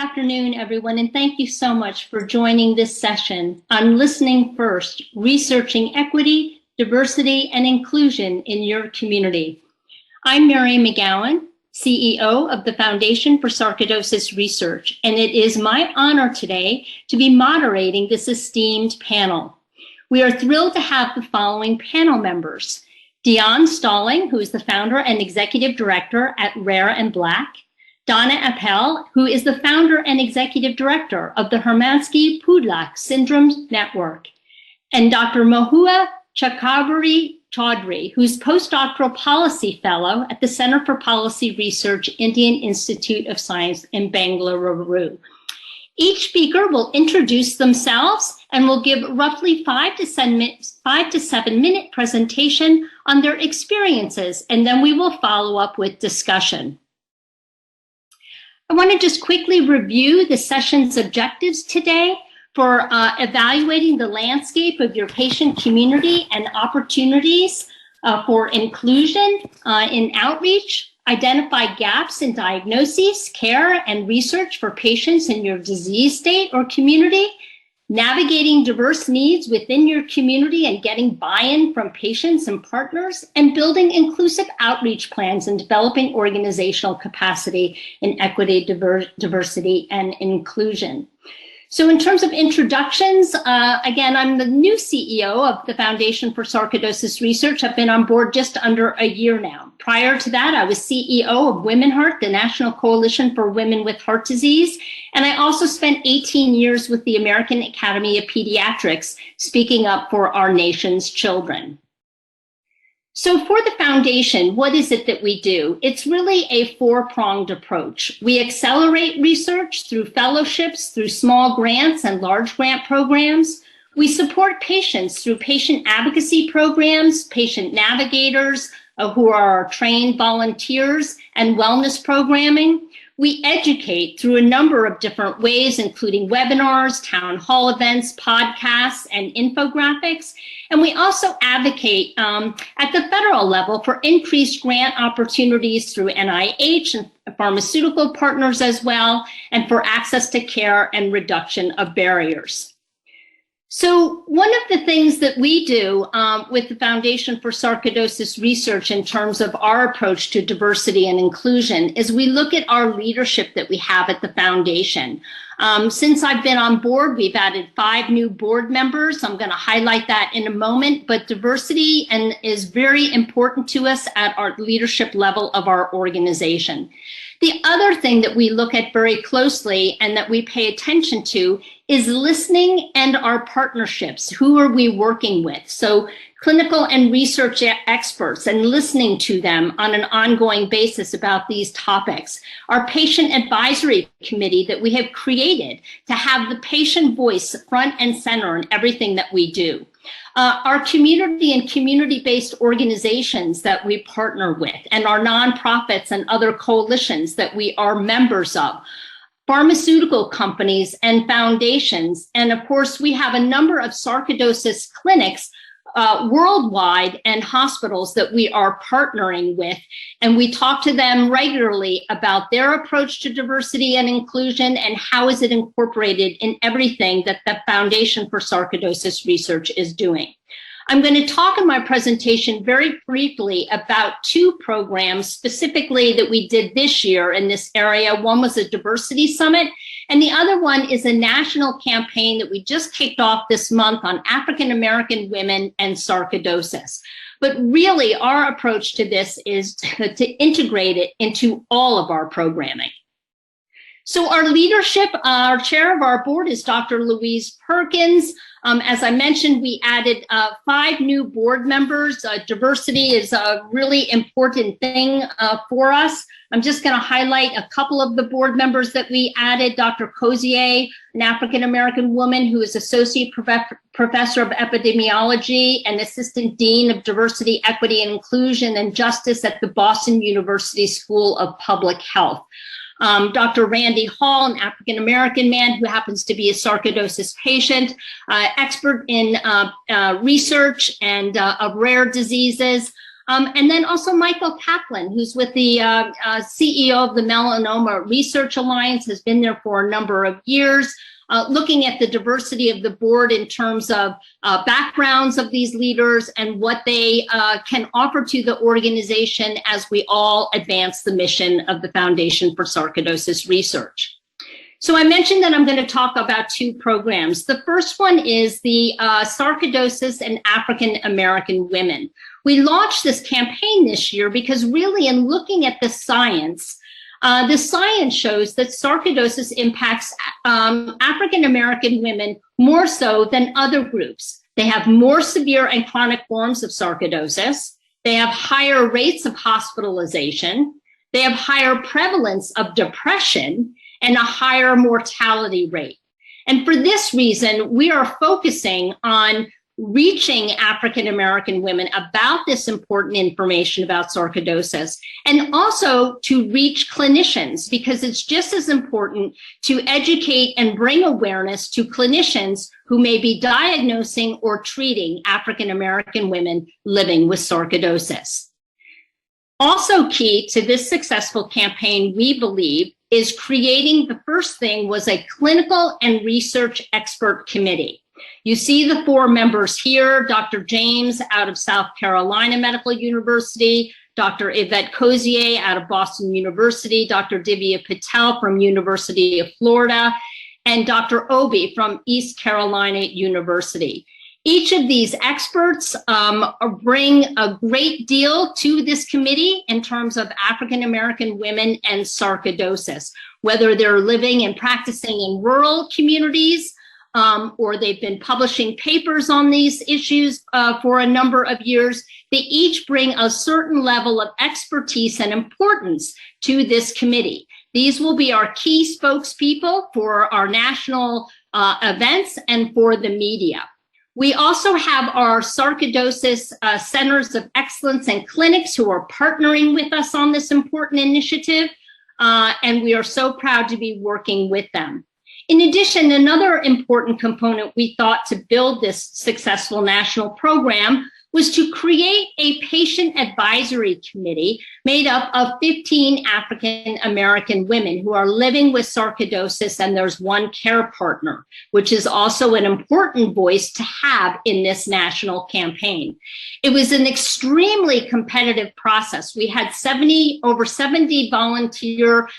afternoon, everyone, and thank you so much for joining this session on Listening First, Researching Equity, Diversity, and Inclusion in Your Community. I'm Mary McGowan, CEO of the Foundation for Sarcoidosis Research, and it is my honor today to be moderating this esteemed panel. We are thrilled to have the following panel members: Dionne Stalling, who is the founder and executive director at Rare and Black; Donna Appell, who is the founder and executive director of the Hermansky-Pudlak Syndrome Network; and Dr. Mohua Chaudhury, who's Post-Doctoral Policy Fellow at the Center for Policy Research, Indian Institute of Science in Bengaluru. Each speaker will introduce themselves and will give roughly 5 to 7 minute presentation on their experiences, and then we will follow up with discussion. I want to just quickly review the session's objectives today for evaluating the landscape of your patient community and opportunities for inclusion in outreach, identify gaps in diagnoses, care, and research for patients in your disease state or community, navigating diverse needs within your community and getting buy-in from patients and partners, and building inclusive outreach plans and developing organizational capacity in equity, diversity, and inclusion. So in terms of introductions, again, I'm the new CEO of the Foundation for Sarcoidosis Research. I've been on board just under a year now. Prior to that, I was CEO of Women Heart, the National Coalition for Women with Heart Disease. And I also spent 18 years with the American Academy of Pediatrics, speaking up for our nation's children. So for the foundation, what is it that we do? It's really a four-pronged approach. We accelerate research through fellowships, through small grants and large grant programs. We support patients through patient advocacy programs, patient navigators who are our trained volunteers, and wellness programming. We educate through a number of different ways, including webinars, town hall events, podcasts, and infographics. And we also advocate at the federal level for increased grant opportunities through NIH and pharmaceutical partners as well, and for access to care and reduction of barriers. So one of the things that we do with the Foundation for Sarcoidosis Research in terms of our approach to diversity and inclusion is we look at our leadership that we have at the foundation. Since I've been on board, we've added 5 new board members. I'm going to highlight that in a moment, but diversity is very important to us at our leadership level of our organization. The other thing that we look at very closely and that we pay attention to is listening and our partnerships. Who are we working with? So clinical and research experts, and listening to them on an ongoing basis about these topics. Our patient advisory committee that we have created to have the patient voice front and center in everything that we do. Our community and community-based organizations that we partner with, and our nonprofits and other coalitions that we are members of, pharmaceutical companies and foundations, and of course we have a number of sarcoidosis clinics worldwide and hospitals that we are partnering with, and we talk to them regularly about their approach to diversity and inclusion and how is it incorporated in everything that the Foundation for Sarcoidosis Research is doing. I'm going to talk in my presentation very briefly about 2 programs specifically that we did this year in this area. One was a diversity summit, and the other one is a national campaign that we just kicked off this month on African American women and sarcoidosis. But really, our approach to this is to integrate it into all of our programming. So our leadership, our chair of our board is Dr. Louise Perkins. As I mentioned, we added 5 new board members. Diversity is a really important thing for us. I'm just going to highlight a couple of the board members that we added. Dr. Cozier, an African-American woman who is Associate Professor of Epidemiology and Assistant Dean of Diversity, Equity, and Inclusion and Justice at the Boston University School of Public Health. Dr. Randy Hall, an African-American man who happens to be a sarcoidosis patient, expert in research and of rare diseases. And then also Michael Kaplan, who's with the CEO of the Melanoma Research Alliance, has been there for a number of years, looking at the diversity of the board in terms of backgrounds of these leaders and what they can offer to the organization as we all advance the mission of the Foundation for Sarcoidosis Research. So I mentioned that I'm going to talk about two programs. The first one is the Sarcoidosis in African American Women. We launched this campaign this year because really in looking at the science shows that sarcoidosis impacts African American women more so than other groups. They have more severe and chronic forms of sarcoidosis. They have higher rates of hospitalization. They have higher prevalence of depression and a higher mortality rate. And for this reason, we are focusing on reaching African American women about this important information about sarcoidosis, and also to reach clinicians, because it's just as important to educate and bring awareness to clinicians who may be diagnosing or treating African American women living with sarcoidosis. Also key to this successful campaign, we believe, is creating, the first thing was a clinical and research expert committee. You see the four members here: Dr. James out of South Carolina Medical University, Dr. Yvette Cozier out of Boston University, Dr. Divya Patel from University of Florida, and Dr. Obi from East Carolina University. Each of these experts bring a great deal to this committee in terms of African American women and sarcoidosis, whether they're living and practicing in rural communities, or they've been publishing papers on these issues for a number of years. They each bring a certain level of expertise and importance to this committee. These will be our key spokespeople for our national events and for the media. We also have our sarcoidosis centers of excellence and clinics who are partnering with us on this important initiative, and we are so proud to be working with them. In addition, another important component we thought to build this successful national program was to create a patient advisory committee made up of 15 African American women who are living with sarcoidosis, and there's one care partner, which is also an important voice to have in this national campaign. It was an extremely competitive process. We had over 70 volunteer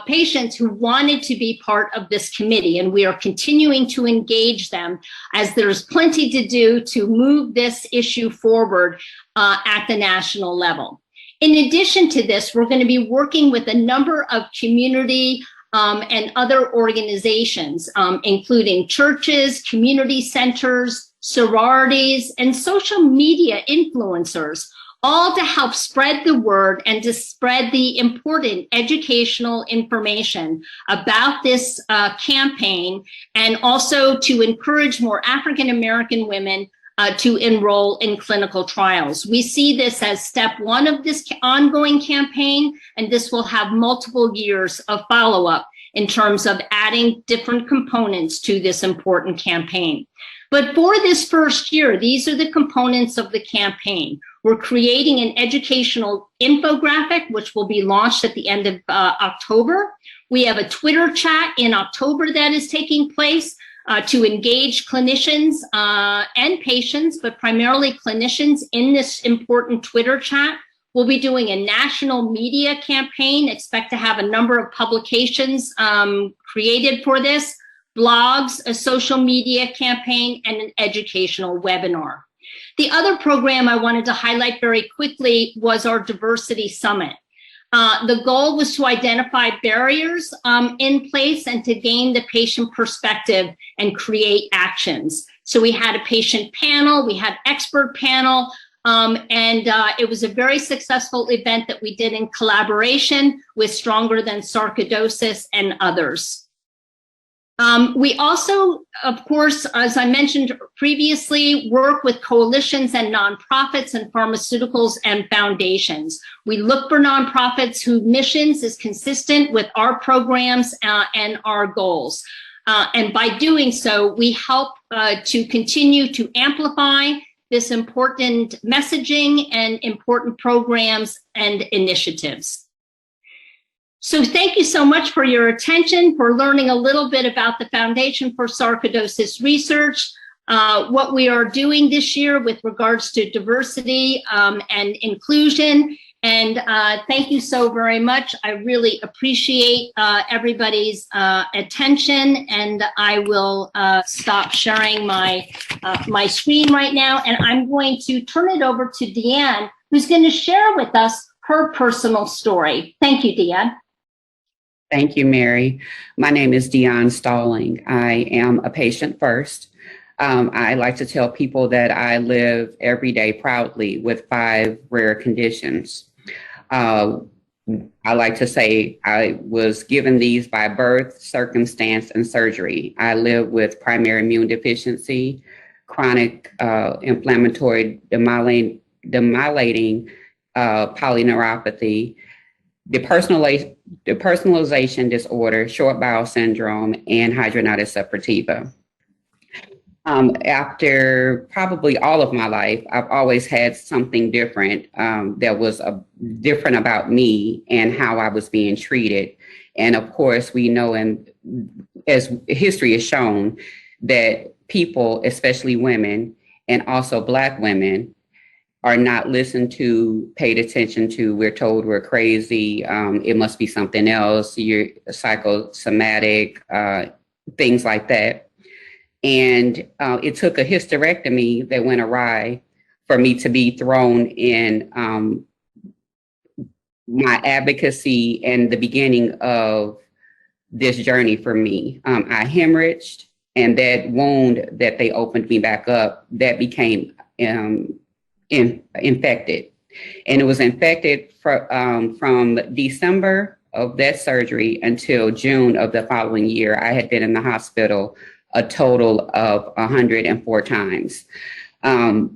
patients who wanted to be part of this committee, and we are continuing to engage them as there's plenty to do to move this issue forward at the national level. In addition to this, we're going to be working with a number of community and other organizations, including churches, community centers, sororities, and social media influencers, all to help spread the word and to spread the important educational information about this campaign, and also to encourage more African American women to enroll in clinical trials. We see this as step one of this ongoing campaign, and this will have multiple years of follow-up in terms of adding different components to this important campaign. But for this first year, these are the components of the campaign. We're creating an educational infographic, which will be launched at the end of October. We have a Twitter chat in October that is taking place to engage clinicians and patients, but primarily clinicians in this important Twitter chat. We'll be doing a national media campaign, expect to have a number of publications created for this, blogs, a social media campaign, and an educational webinar. The other program I wanted to highlight very quickly was our Diversity Summit. The goal was to identify barriers in place and to gain the patient perspective and create actions. So we had a patient panel, we had expert panel, and it was a very successful event that we did in collaboration with Stronger Than Sarcoidosis and others. We also, of course, as I mentioned previously, work with coalitions and nonprofits and pharmaceuticals and foundations. We look for nonprofits whose missions is consistent with our programs and our goals. And by doing so, we help to continue to amplify this important messaging and important programs and initiatives. So thank you so much for your attention, for learning a little bit about the Foundation for Sarcoidosis Research, what we are doing this year with regards to diversity and inclusion. And thank you so very much. I really appreciate everybody's attention, and I will stop sharing my screen right now, and I'm going to turn it over to Dionne, who's going to share with us her personal story. Thank you, Dionne. Thank you, Mary. My name is Dionne Stalling. I am a patient first. I like to tell people that I live every day proudly with 5 rare conditions. I like to say I was given these by birth, circumstance, and surgery. I live with primary immune deficiency, chronic inflammatory demyelinating polyneuropathy, depersonalization disorder, short bowel syndrome, and hidradenitis suppurativa. After probably all of my life, I've always had something different that was different about me and how I was being treated. And of course, we know, and as history has shown, that people, especially women and also Black women, are not listened to, paid attention to. We're told we're crazy. It must be something else. You're psychosomatic, things like that. And it took a hysterectomy that went awry for me to be thrown in my advocacy and the beginning of this journey for me. I hemorrhaged, and that wound that they opened me back up, that became infected. And it was infected from December of that surgery until June of the following year. I had been in the hospital a total of 104 times. I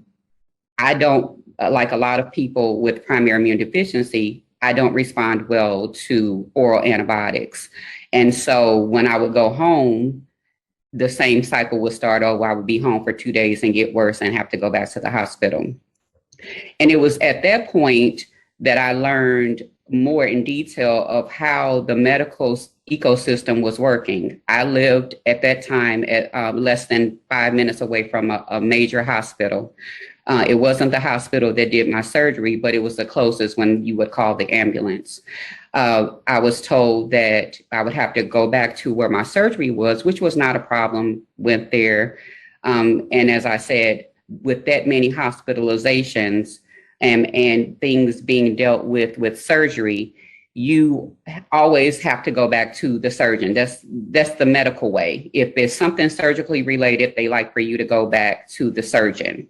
don't, like a lot of people with primary immune deficiency, I don't respond well to oral antibiotics. And so when I would go home, the same cycle would start over. I would be home for 2 days and get worse and have to go back to the hospital. And it was at that point that I learned more in detail of how the medical ecosystem was working. I lived at that time at less than 5 minutes away from a major hospital. It wasn't the hospital that did my surgery, but it was the closest when you would call the ambulance. I was told that I would have to go back to where my surgery was, which was not a problem. Went there. And as I said, with that many hospitalizations and things being dealt with surgery, you always have to go back to the surgeon. That's the medical way. If it's something surgically related, they like for you to go back to the surgeon.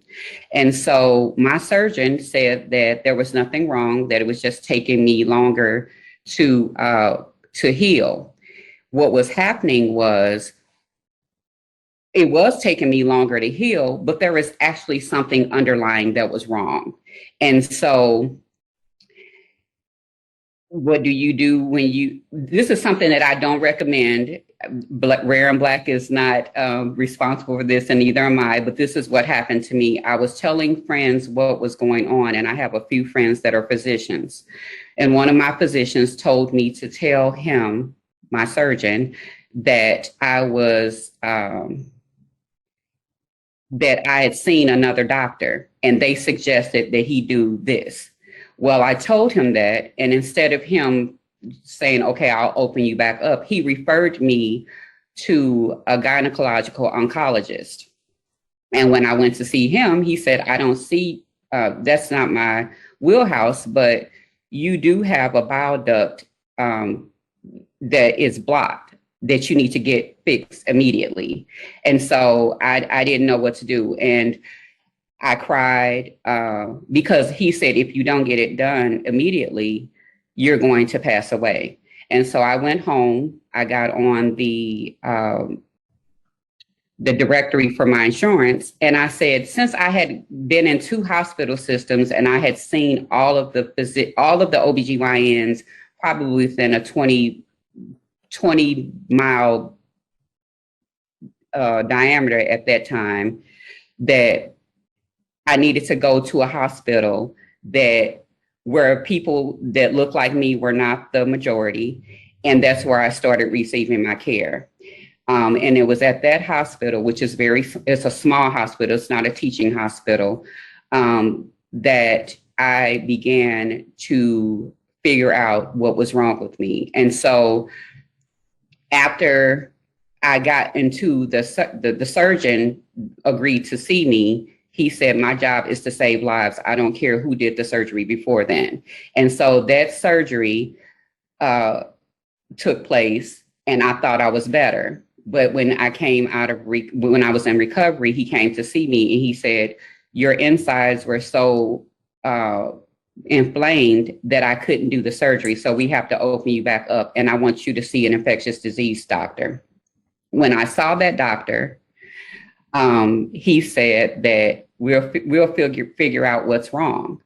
And so my surgeon said that there was nothing wrong, that it was just taking me longer to heal. What was happening was, it was taking me longer to heal, but there was actually something underlying that was wrong. And so what do you do when this is something that I don't recommend. Rare and Black is not responsible for this, and neither am I, but this is what happened to me. I was telling friends what was going on, and I have a few friends that are physicians. And one of my physicians told me to tell him, my surgeon, that I was, that I had seen another doctor, and they suggested that he do this. Well, I told him that, and instead of him saying, okay, I'll open you back up, he referred me to a gynecological oncologist. And when I went to see him, he said, I don't see, that's not my wheelhouse, but you do have a bile duct that is blocked, that you need to get fixed immediately. And so I didn't know what to do. And I cried because he said, if you don't get it done immediately, you're going to pass away. And so I went home. I got on the directory for my insurance. And I said, since I had been in 2 hospital systems and I had seen all of the OBGYNs probably within a 20 mile diameter at that time, that I needed to go to a hospital that where people that looked like me were not the majority. And that's where I started receiving my care. And it was at that hospital, which is it's a small hospital, it's not a teaching hospital, that I began to figure out what was wrong with me. And so after I got into the surgeon agreed to see me, he said, my job is to save lives. I don't care who did the surgery before then. And so that surgery took place, and I thought I was better. But when I came when I was in recovery, he came to see me and he said, your insides were so inflamed that I couldn't do the surgery. So we have to open you back up, and I want you to see an infectious disease doctor. When I saw that doctor, he said that we'll figure out what's wrong.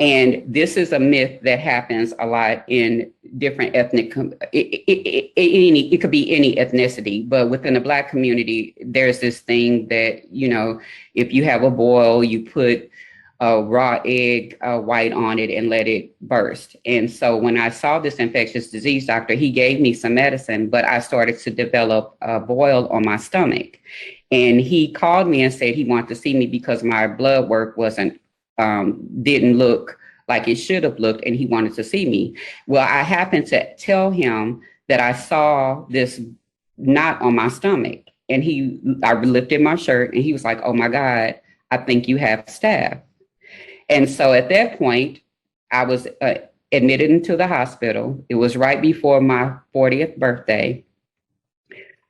And this is a myth that happens a lot in different ethnic, it could be any ethnicity, but within the Black community, there's this thing that, you know, if you have a boil, you put a raw egg white on it and let it burst. And so when I saw this infectious disease doctor, he gave me some medicine, but I started to develop a boil on my stomach. And he called me and said he wanted to see me because my blood work didn't look like it should have looked, and he wanted to see me. Well, I happened to tell him that I saw this knot on my stomach, and I lifted my shirt, and he was like, oh my God, I think you have staph. And so at that point, I was admitted into the hospital. It was right before my 40th birthday.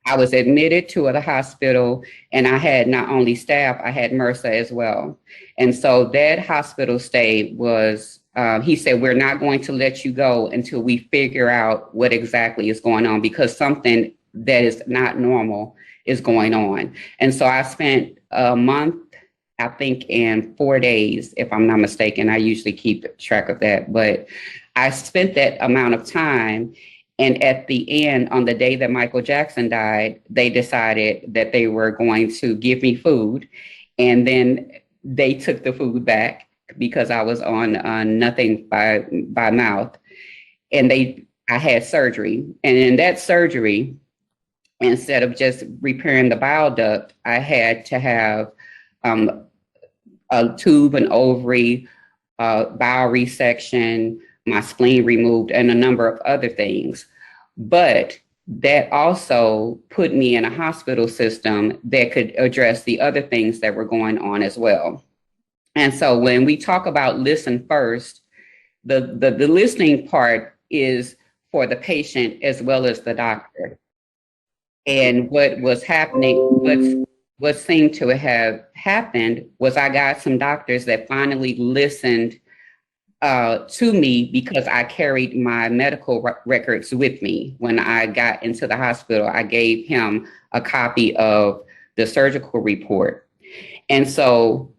I was admitted to the hospital, and I had not only staph, I had MRSA as well. And so that hospital stay was, he said, we're not going to let you go until we figure out what exactly is going on, because something that is not normal is going on. And so I spent a month, I think, and 4 days, if I'm not mistaken. I usually keep track of that, but I spent that amount of time. And at the end, on the day that Michael Jackson died, they decided that they were going to give me food. And then they took the food back because I was on nothing by mouth. And I had surgery. And in that surgery, instead of just repairing the bile duct, I had to have a tube, an ovary, bowel resection, my spleen removed, and a number of other things. But that also put me in a hospital system that could address the other things that were going on as well. And so when we talk about listen first, the listening part is for the patient as well as the doctor. And what was happening, what seemed to have happened was I got some doctors that finally listened to me because I carried my medical records with me. When I got into the hospital, I gave him a copy of the surgical report. And so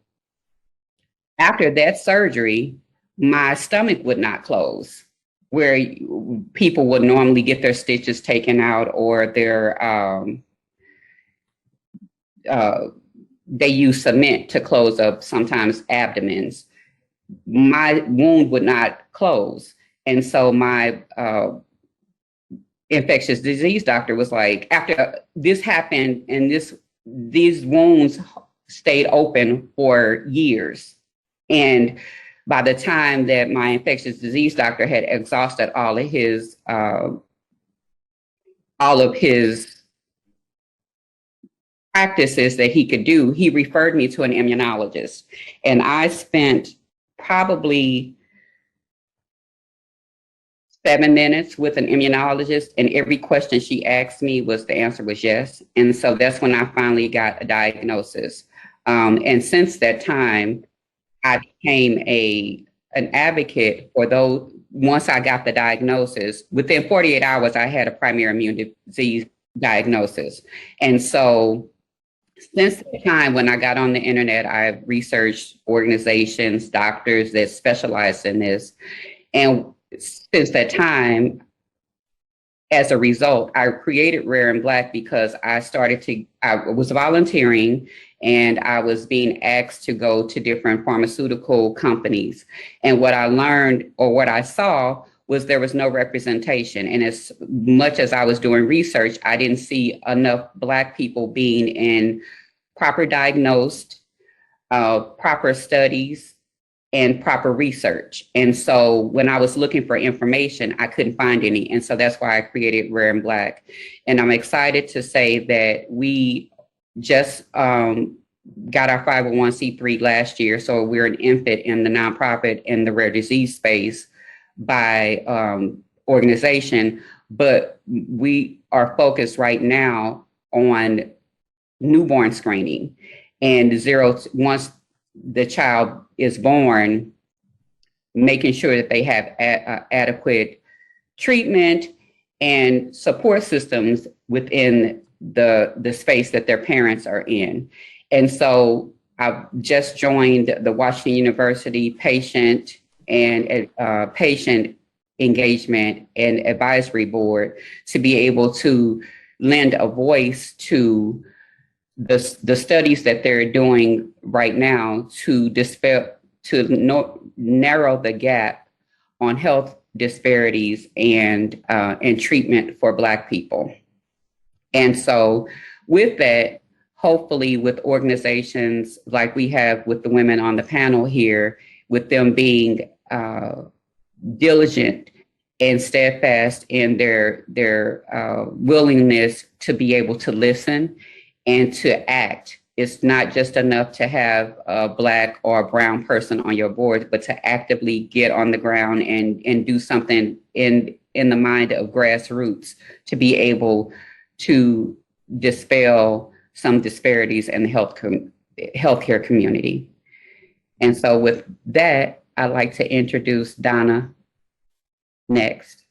after that surgery, my stomach would not close, where people would normally get their stitches taken out, or they use cement to close up sometimes abdomens. My wound would not close. And so my infectious disease doctor was like, after this happened and these wounds stayed open for years. And by the time that my infectious disease doctor had exhausted all of his practices that he could do, he referred me to an immunologist. And I spent probably 7 minutes with an immunologist, and every question she asked me the answer was yes. And so that's when I finally got a diagnosis. And since that time, I became an advocate for those. Once I got the diagnosis, within 48 hours, I had a primary immune disease diagnosis. And so since the time when I got on the internet, I've researched organizations, doctors that specialize in this. And since that time, as a result, I created Rare and Black because I was volunteering and I was being asked to go to different pharmaceutical companies. And what I learned, or what I saw, was there was no representation. And as much as I was doing research, I didn't see enough Black people being in proper diagnosed, proper studies, and proper research. And so when I was looking for information, I couldn't find any. And so that's why I created Rare and Black. And I'm excited to say that we just got our 501c3 last year. So we're an infant in the nonprofit and the rare disease space by organization. But we are focused right now on newborn screening and once the child is born, making sure that they have adequate treatment and support systems within the space that their parents are in. And so I've just joined the Washington University Patient Engagement and Advisory Board to be able to lend a voice to the studies that they're doing right now to narrow the gap on health disparities and treatment for Black people. And so with that, hopefully with organizations like we have with the women on the panel here, with them being diligent and steadfast in their willingness to be able to listen and to act. It's not just enough to have a Black or a brown person on your board, but to actively get on the ground and do something in the mind of grassroots to be able to dispel some disparities in the healthcare community. And so with that, I'd like to introduce Donna next.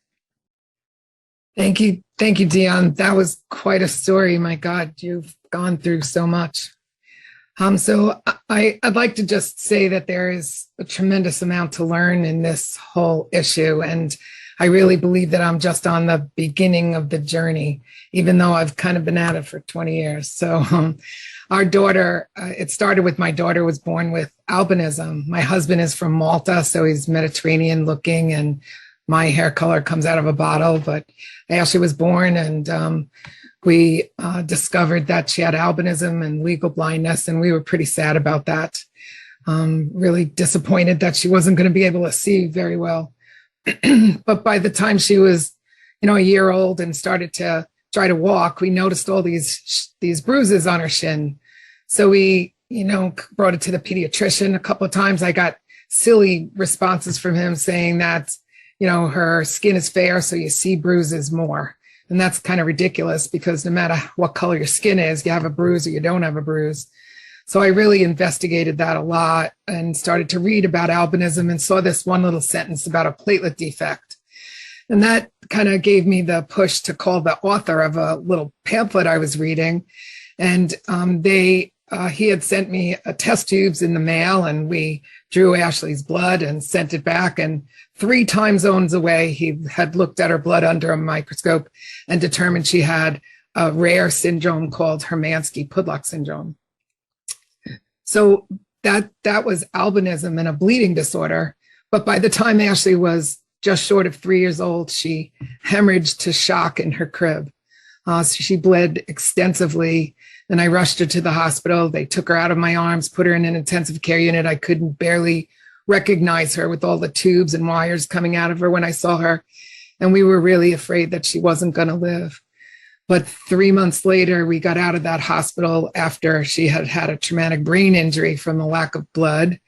Thank you, Dionne. That was quite a story. My God, you've gone through so much. So I'd like to just say that there is a tremendous amount to learn in this whole issue. And I really believe that I'm just on the beginning of the journey, even though I've kind of been at it for 20 years. So our daughter, it started with my daughter was born with albinism. My husband is from Malta, so he's Mediterranean looking, and my hair color comes out of a bottle, but Ashley was born and we discovered that she had albinism and legal blindness, and we were pretty sad about that. Really disappointed that she wasn't going to be able to see very well. But by the time she was, a year old and started to try to walk, we noticed all these bruises on her shin. So we, brought it to the pediatrician a couple of times. I got silly responses from him saying that, her skin is fair, so you see bruises more. And that's kind of ridiculous because no matter what color your skin is, you have a bruise or you don't have a bruise. So I really investigated that a lot and started to read about albinism and saw this one little sentence about a platelet defect. And that kind of gave me the push to call the author of a little pamphlet I was reading. And he had sent me test tubes in the mail, and we drew Ashley's blood and sent it back. And 3 time zones away, he had looked at her blood under a microscope and determined she had a rare syndrome called Hermansky-Pudlak syndrome. So that was albinism and a bleeding disorder. But by the time Ashley was just short of 3 years old, she hemorrhaged to shock in her crib. So she bled extensively, and I rushed her to the hospital. They took her out of my arms, put her in an intensive care unit. I couldn't barely recognize her with all the tubes and wires coming out of her when I saw her. And we were really afraid that she wasn't going to live. But 3 months later, we got out of that hospital after she had had a traumatic brain injury from the lack of blood.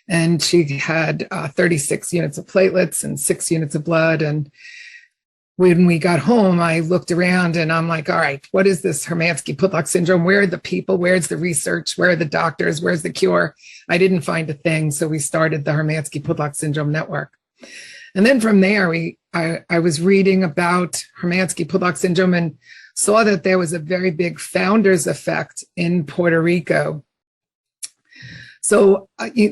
And she had 36 units of platelets and 6 units of blood. And when we got home, I looked around and I'm like, all right, what is this Hermansky-Pudlak syndrome? Where are the people? Where's the research? Where are the doctors? Where's the cure? I didn't find a thing. So we started the Hermansky-Pudlak Syndrome Network. And then from there, I was reading about Hermansky-Pudlak syndrome and saw that there was a very big founder's effect in Puerto Rico. So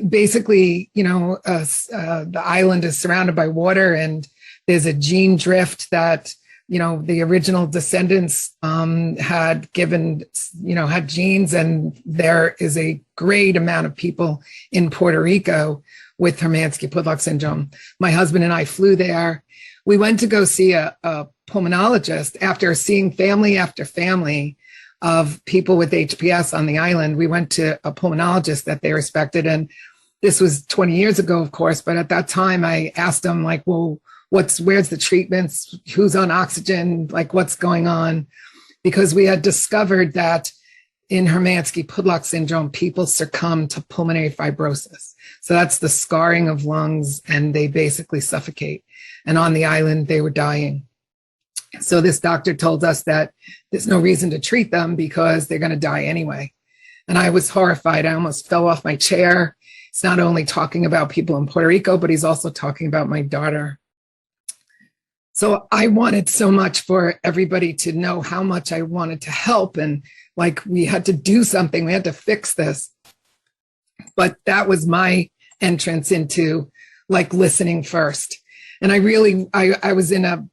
basically, the island is surrounded by water, and there's a gene drift that the original descendants had given, had genes, and there is a great amount of people in Puerto Rico with Hermansky-Pudlak syndrome. My husband and I flew there. We went to go see a pulmonologist after seeing family after family of people with HPS on the island. We went to a pulmonologist that they respected. And this was 20 years ago, of course. But at that time, I asked them, like, well, where's the treatments? Who's on oxygen? Like, what's going on? Because we had discovered that in Hermansky-Pudlak syndrome, people succumb to pulmonary fibrosis. So that's the scarring of lungs, and they basically suffocate. And on the island, they were dying. So this doctor told us that there's no reason to treat them because they're going to die anyway. And I was horrified. I almost fell off my chair. He's not only talking about people in Puerto Rico, but he's also talking about my daughter. So I wanted so much for everybody to know how much I wanted to help. And like, we had to do something. We had to fix this. But that was my entrance into like listening first. And I was in a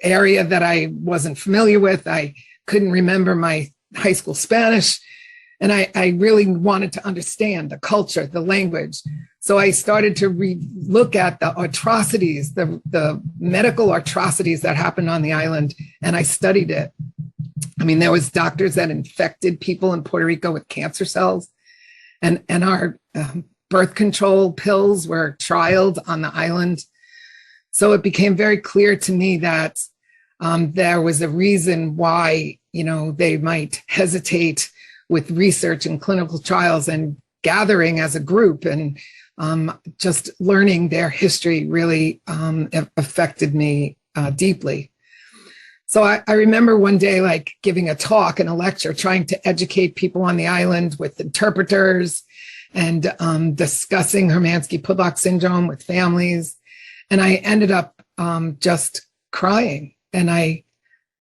area that I wasn't familiar with. I couldn't remember my high school Spanish. And I really wanted to understand the culture, the language. So I started to look at the atrocities, the medical atrocities that happened on the island, and I studied it. I mean, there was doctors that infected people in Puerto Rico with cancer cells, and our birth control pills were trialed on the island. So it became very clear to me that there was a reason why, they might hesitate with research and clinical trials, and gathering as a group and just learning their history really affected me deeply. So I remember one day, like, giving a talk and a lecture, trying to educate people on the island with interpreters and discussing Hermansky-Pudlak syndrome with families. And I ended up just crying, and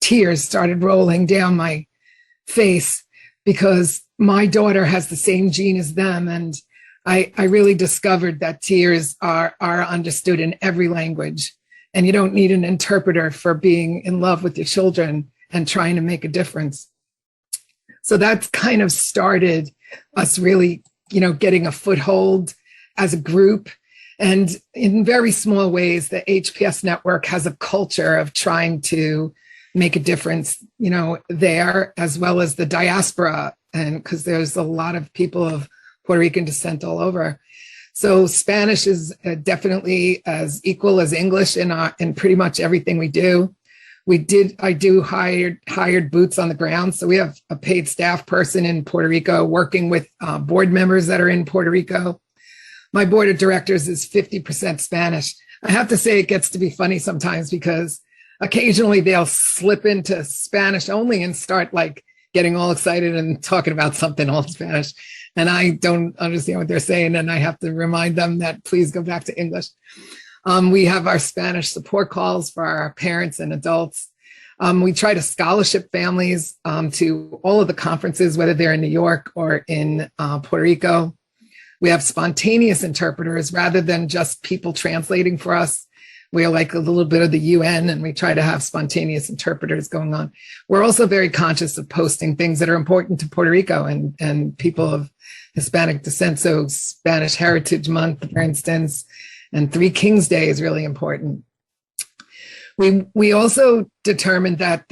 tears started rolling down my face because my daughter has the same gene as them. And I really discovered that tears are understood in every language. And you don't need an interpreter for being in love with your children and trying to make a difference. So that's kind of started us really, getting a foothold as a group. And in very small ways, the HPS network has a culture of trying to make a difference, there, as well as the diaspora. And because there's a lot of people of Puerto Rican descent all over. So Spanish is definitely as equal as English in pretty much everything we do. I do hired boots on the ground. So we have a paid staff person in Puerto Rico working with board members that are in Puerto Rico. My board of directors is 50% Spanish. I have to say it gets to be funny sometimes because occasionally they'll slip into Spanish only and start like getting all excited and talking about something all in Spanish. And I don't understand what they're saying. And I have to remind them that please go back to English. We have our Spanish support calls for our parents and adults. We try to scholarship families to all of the conferences, whether they're in New York or in Puerto Rico. We have spontaneous interpreters rather than just people translating for us. We're like a little bit of the UN, and we try to have spontaneous interpreters going on. We're also very conscious of posting things that are important to Puerto Rico and people of Hispanic descent. So Spanish Heritage Month, for instance, and Three Kings Day is really important. We also determined that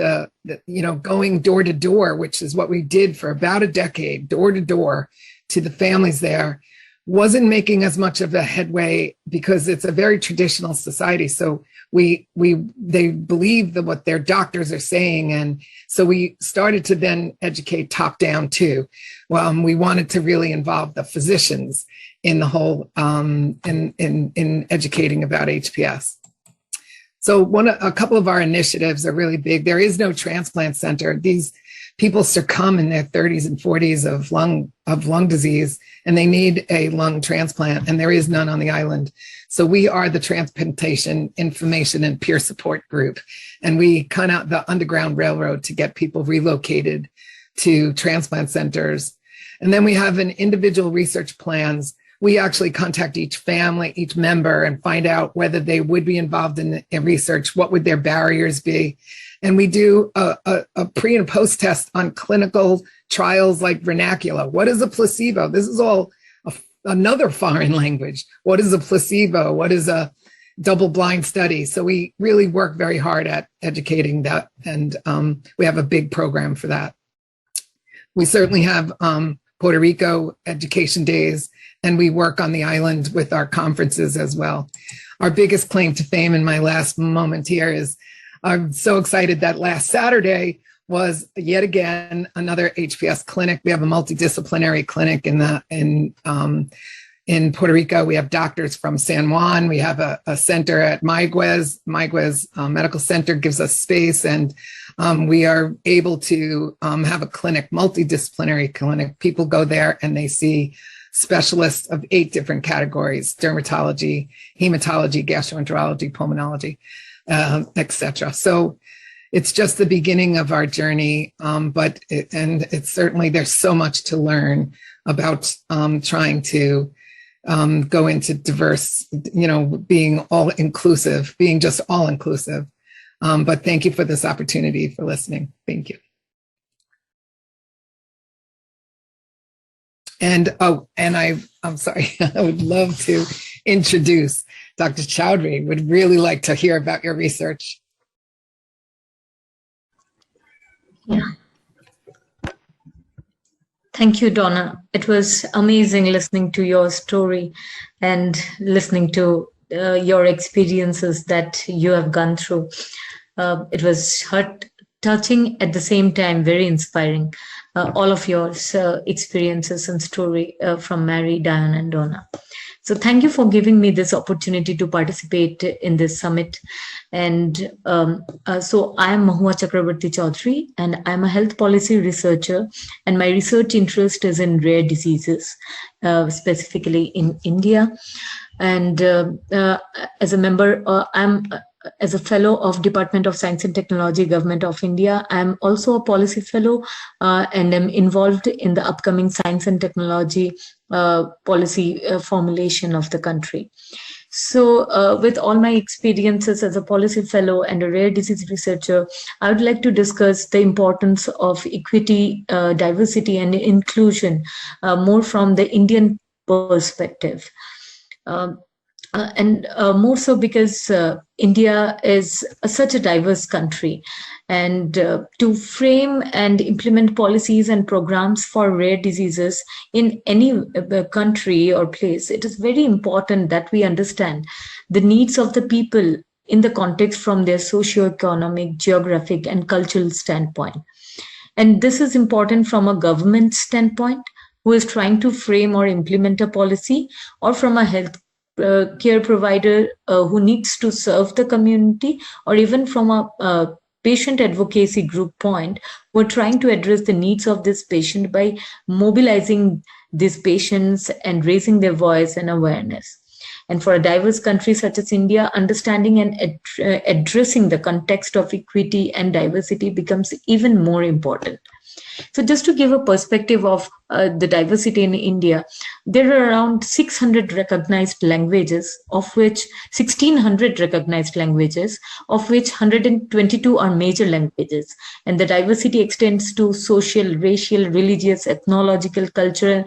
going door to door, which is what we did for about a decade, door to door to the families there, wasn't making as much of a headway because it's a very traditional society. So they believe that what their doctors are saying. And so we started to then educate top down too. Well, we wanted to really involve the physicians in the whole, in educating about HPS. So a couple of our initiatives are really big. There is no transplant center. These people succumb in their 30s and 40s of lung disease, and they need a lung transplant, and there is none on the island. So we are the transplantation information and peer support group, and we cut out the Underground Railroad to get people relocated to transplant centers. And then we have an individual research plans we actually contact each family, each member, and find out whether they would be involved in research, what would their barriers be. And we do a pre and post test on clinical trials like vernacular. What is a placebo? This is all another foreign language. What is a placebo? What is a double-blind study? So we really work very hard at educating that, and we have a big program for that. We certainly have Puerto Rico education days, and we work on the island with our conferences as well. Our biggest claim to fame in my last moment here is I'm so excited that last Saturday was yet again another HPS clinic. We have a multidisciplinary clinic in Puerto Rico. We have doctors from San Juan. We have a center at Mayagüez. Medical Center gives us space, and we are able to have a clinic, multidisciplinary clinic. People go there and they see specialists of 8 different categories: dermatology, hematology, gastroenterology, pulmonology, etc. So it's just the beginning of our journey, but it's certainly, there's so much to learn about trying to go into diverse, being all inclusive, being just all inclusive. But thank you for this opportunity, for listening. Thank you. And I'm sorry, I would love to introduce Dr. Chaudhury. Would really like to hear about your research. Yeah. Thank you, Donna. It was amazing listening to your story and listening to your experiences that you have gone through. It was touching, at the same time very inspiring. All of your experiences and story from Mary, Dionne, and Donna. So thank you for giving me this opportunity to participate in this summit. And so I'm Mohua Chakraborty Chaudhury, and I'm a health policy researcher, and my research interest is in rare diseases, specifically in India. And as a member, as a fellow of Department of Science and Technology, Government of India, I'm also a policy fellow and am involved in the upcoming science and technology policy formulation of the country. So with all my experiences as a policy fellow and a rare disease researcher, I would like to discuss the importance of equity, diversity, and inclusion more from the Indian perspective. And more so because India is such a diverse country, and to frame and implement policies and programs for rare diseases in any country or place, it is very important that we understand the needs of the people in the context from their socio-economic, geographic, and cultural standpoint. And this is important from a government standpoint, who is trying to frame or implement a policy, or from a health care provider who needs to serve the community, or even from a patient advocacy group point, we're trying to address the needs of this patient by mobilizing these patients and raising their voice and awareness. And for a diverse country such as India, understanding and addressing the context of equity and diversity becomes even more important. So just to give a perspective of the diversity in India, there are around 600 recognized languages, of which 1,600 recognized languages, of which 122 are major languages. And the diversity extends to social, racial, religious, ethnological, cultural,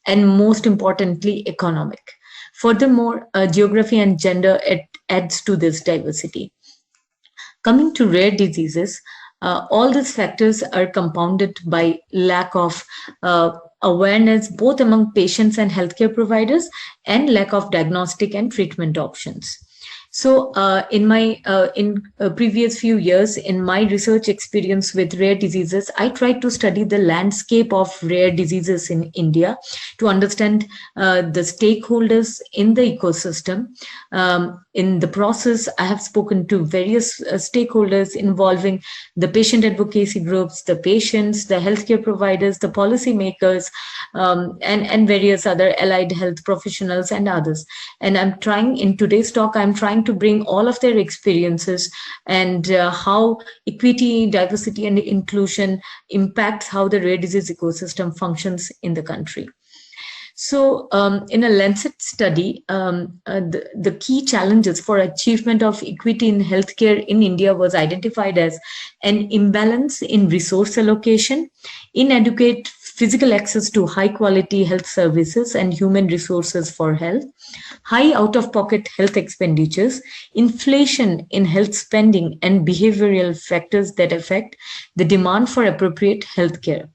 and most importantly, economic. Furthermore, geography and gender adds to this diversity. Coming to rare diseases, all these factors are compounded by lack of awareness both among patients and healthcare providers, and lack of diagnostic and treatment options. So in my previous few years, in my research experience with rare diseases, I tried to study the landscape of rare diseases in India to understand the stakeholders in the ecosystem. In the process, I have spoken to various stakeholders involving the patient advocacy groups, the patients, the healthcare providers, the policymakers, and various other allied health professionals and others. And I'm trying, in today's talk, I'm trying to bring all of their experiences and how equity, diversity, and inclusion impacts how the rare disease ecosystem functions in the country. So in a Lancet study, the key challenges for achievement of equity in healthcare in India was identified as an imbalance in resource allocation, inadequate physical access to high quality health services and human resources for health, high out-of-pocket health expenditures, inflation in health spending, and behavioral factors that affect the demand for appropriate healthcare.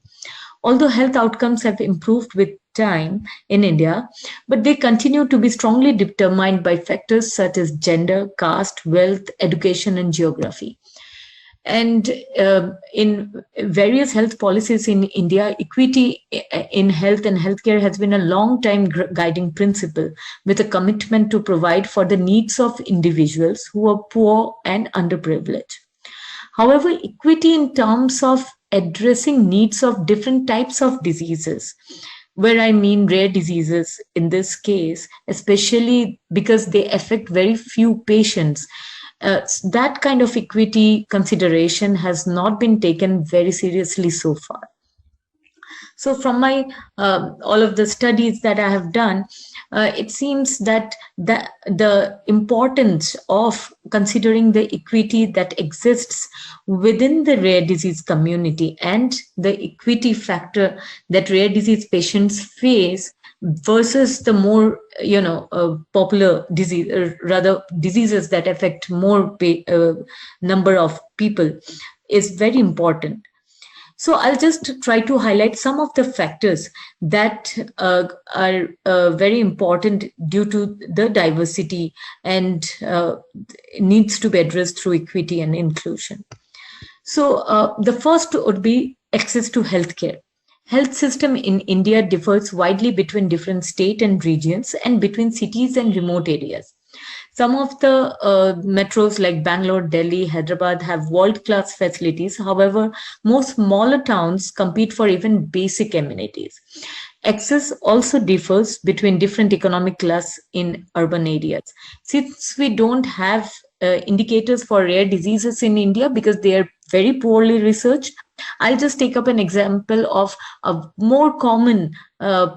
Although health outcomes have improved with time in India, but they continue to be strongly determined by factors such as gender, caste, wealth, education, and geography. And in various health policies in India, equity in health and healthcare has been a long-time guiding principle, with a commitment to provide for the needs of individuals who are poor and underprivileged. However, equity in terms of addressing needs of different types of diseases, where I mean rare diseases in this case, especially because they affect very few patients, that kind of equity consideration has not been taken very seriously so far. So from my all of the studies that I have done, it seems that the importance of considering the equity that exists within the rare disease community and the equity factor that rare disease patients face versus the more popular disease, or rather diseases that affect more number of people, is very important. So I'll just try to highlight some of the factors that are very important due to the diversity and needs to be addressed through equity and inclusion. So the first would be access to healthcare. Health system in India differs widely between different states and regions and between cities and remote areas. Some of the metros like Bangalore, Delhi, Hyderabad have world-class facilities. However, most smaller towns compete for even basic amenities. Access also differs between different economic class in urban areas. Since we don't have indicators for rare diseases in India because they are very poorly researched, I'll just take up an example of a more common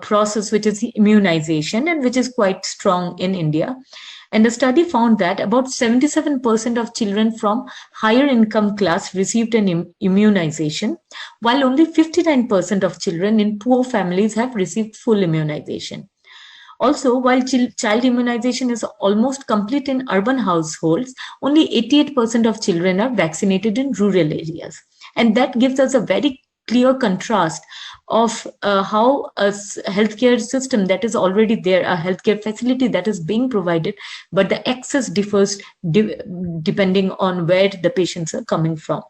process, which is immunization, and which is quite strong in India. And the study found that about 77% of children from higher income class received an immunization, while only 59% of children in poor families have received full immunization. Also, while child immunization is almost complete in urban households, only 88% of children are vaccinated in rural areas. And that gives us a very clear contrast of how a healthcare system that is already there, a healthcare facility that is being provided, but the access differs depending on where the patients are coming from.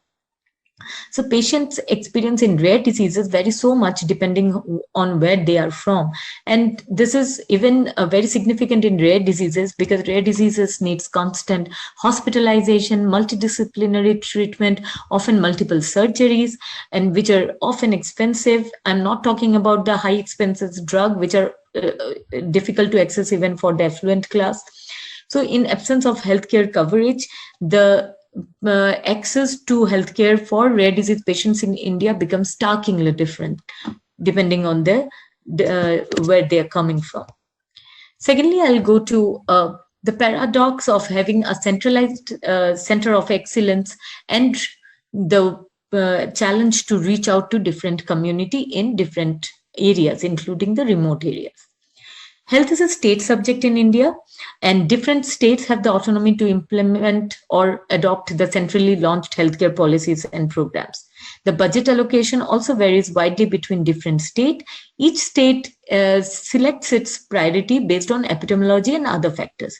So patients' experience in rare diseases vary so much depending on where they are from. And this is even very significant in rare diseases because rare diseases needs constant hospitalization, multidisciplinary treatment, often multiple surgeries, and which are often expensive. I'm not talking about the high expenses drug, which are difficult to access even for the affluent class. So in absence of healthcare coverage, the access to healthcare for rare disease patients in India becomes starkly different depending on where they are coming from. Secondly, I'll go to the paradox of having a centralized center of excellence and the challenge to reach out to different community in different areas, including the remote areas. Health is a state subject in India, and different states have the autonomy to implement or adopt the centrally launched healthcare policies and programs. The budget allocation also varies widely between different states. Each state selects its priority based on epidemiology and other factors.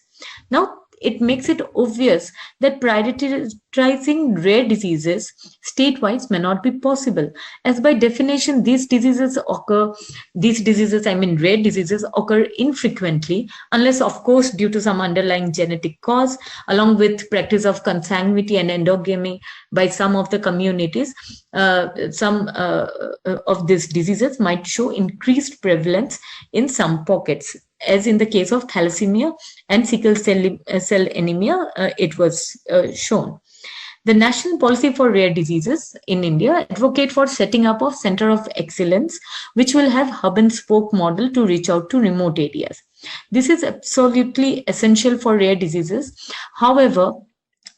Now, it makes it obvious that prioritizing rare diseases state-wise may not be possible, as by definition these diseases, I mean rare diseases, occur infrequently, unless of course due to some underlying genetic cause, along with practice of consanguinity and endogamy by some of the communities. Some of these diseases might show increased prevalence in some pockets, as in the case of thalassemia and sickle cell anemia, it was shown. The National Policy for Rare Diseases in India advocate for setting up of Center of Excellence, which will have hub and spoke model to reach out to remote areas. This is absolutely essential for rare diseases. However,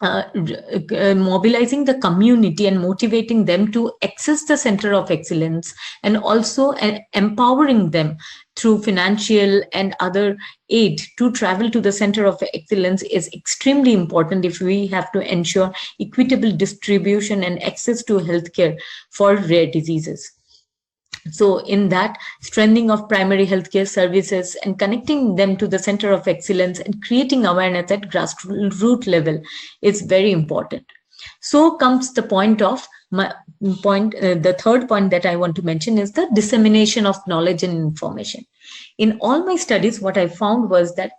mobilizing the community and motivating them to access the Center of Excellence, and also empowering them through financial and other aid to travel to the Center of Excellence is extremely important if we have to ensure equitable distribution and access to healthcare for rare diseases. So in that, strengthening of primary healthcare services and connecting them to the Center of Excellence and creating awareness at grassroots level is very important. So comes the the third point that I want to mention is the dissemination of knowledge and information. In all my studies, what I found was that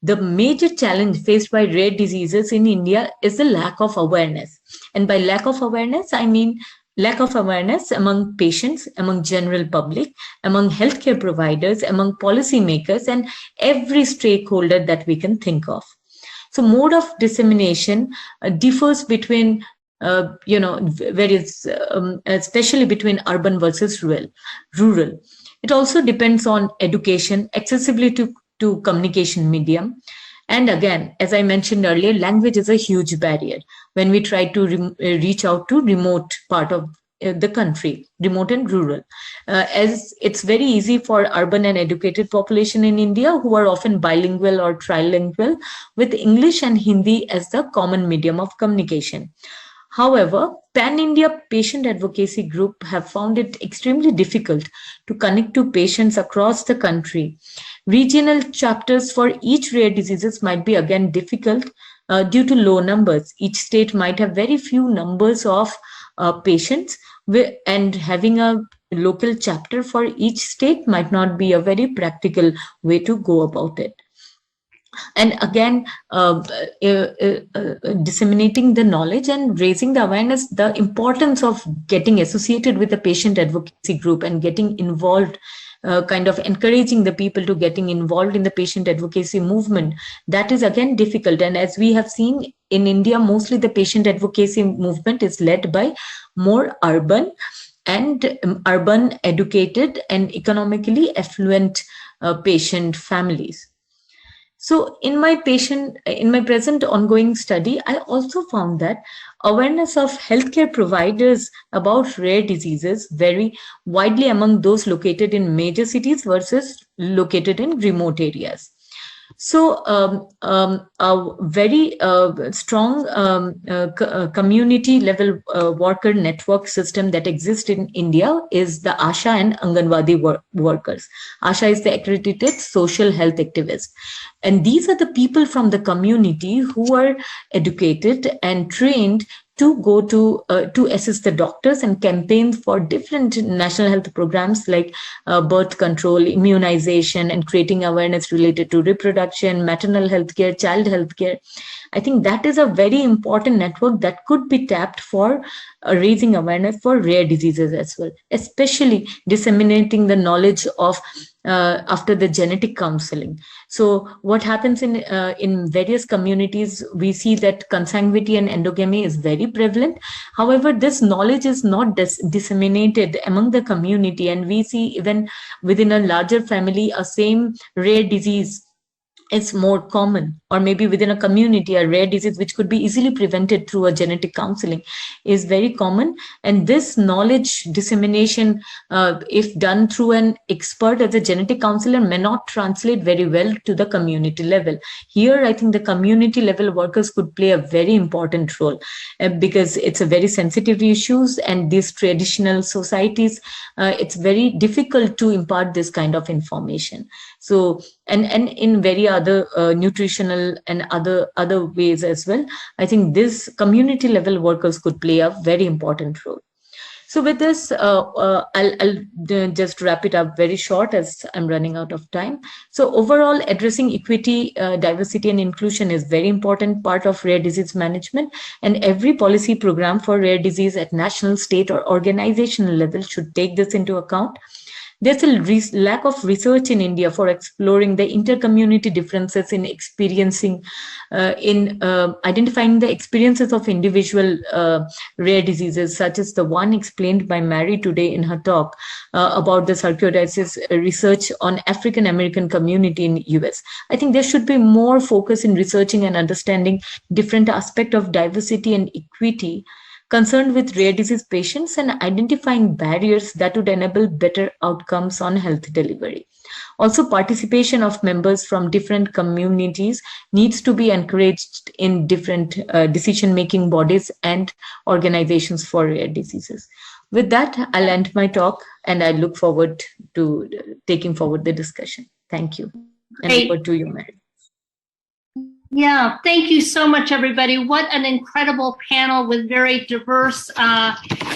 the major challenge faced by rare diseases in India is the lack of awareness. And by lack of awareness, I mean lack of awareness among patients, among general public, among healthcare providers, among policymakers, and every stakeholder that we can think of. So mode of dissemination differs between, various, especially between urban versus rural. It also depends on education, accessibility to communication medium. And again, as I mentioned earlier, language is a huge barrier when we try to reach out to remote part of the country, remote and rural. As it's very easy for urban and educated population in India who are often bilingual or trilingual with English and Hindi as the common medium of communication. However, Pan-India patient advocacy group have found it extremely difficult to connect to patients across the country. Regional chapters for each rare diseases might be again difficult due to low numbers. Each state might have very few numbers of patients, and having a local chapter for each state might not be a very practical way to go about it. And again, disseminating the knowledge and raising the awareness, the importance of getting associated with the patient advocacy group and getting involved, kind of encouraging the people to getting involved in the patient advocacy movement, that is again difficult. And as we have seen in India, mostly the patient advocacy movement is led by more urban educated and economically affluent patient families. So in my present ongoing study, I also found that awareness of healthcare providers about rare diseases vary widely among those located in major cities versus located in remote areas. So a very strong community level worker network system that exists in India is the ASHA and Anganwadi workers. ASHA is the accredited social health activist. And these are the people from the community who are educated and trained to go to assist the doctors and campaign for different national health programs like birth control, immunization, and creating awareness related to reproduction, maternal health care, child health care. I think that is a very important network that could be tapped for raising awareness for rare diseases as well, especially disseminating the knowledge of after the genetic counseling. So what happens in various communities, we see that consanguinity and endogamy is very prevalent. However, this knowledge is not disseminated among the community, and we see even within a larger family, a same rare disease is more common, or maybe within a community, a rare disease which could be easily prevented through a genetic counseling is very common. And this knowledge dissemination, if done through an expert as a genetic counselor, may not translate very well to the community level. Here, I think the community level workers could play a very important role because it's a very sensitive issues, and these traditional societies, it's very difficult to impart this kind of information. So, and in very other nutritional and other ways as well, I think this community level workers could play a very important role. So with this, I'll just wrap it up very short as I'm running out of time. So overall, addressing equity, diversity, and inclusion is very important part of rare disease management, and every policy program for rare disease at national, state, or organizational level should take this into account. There's a lack of research in India for exploring the inter-community differences in experiencing, identifying the experiences of individual rare diseases, such as the one explained by Mary today in her talk about the sarcoidosis research on African American community in US. I think there should be more focus in researching and understanding different aspects of diversity and equity concerned with rare disease patients and identifying barriers that would enable better outcomes on health delivery. Also, participation of members from different communities needs to be encouraged in different decision-making bodies and organizations for rare diseases. With that, I'll end my talk and I look forward to taking forward the discussion. Thank you. And over to you, Mary. Yeah, thank you so much, everybody. What an incredible panel with very diverse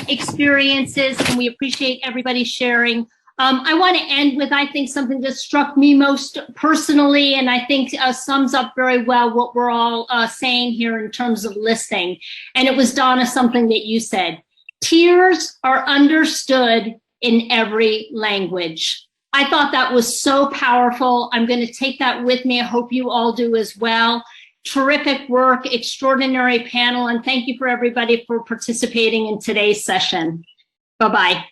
experiences, and we appreciate everybody sharing. I want to end with, I think, something that struck me most personally, and I think sums up very well what we're all saying here in terms of listening. And it was, Donna, something that you said. Tears are understood in every language. I thought that was so powerful. I'm going to take that with me. I hope you all do as well. Terrific work, extraordinary panel, and thank you for everybody for participating in today's session. Bye-bye.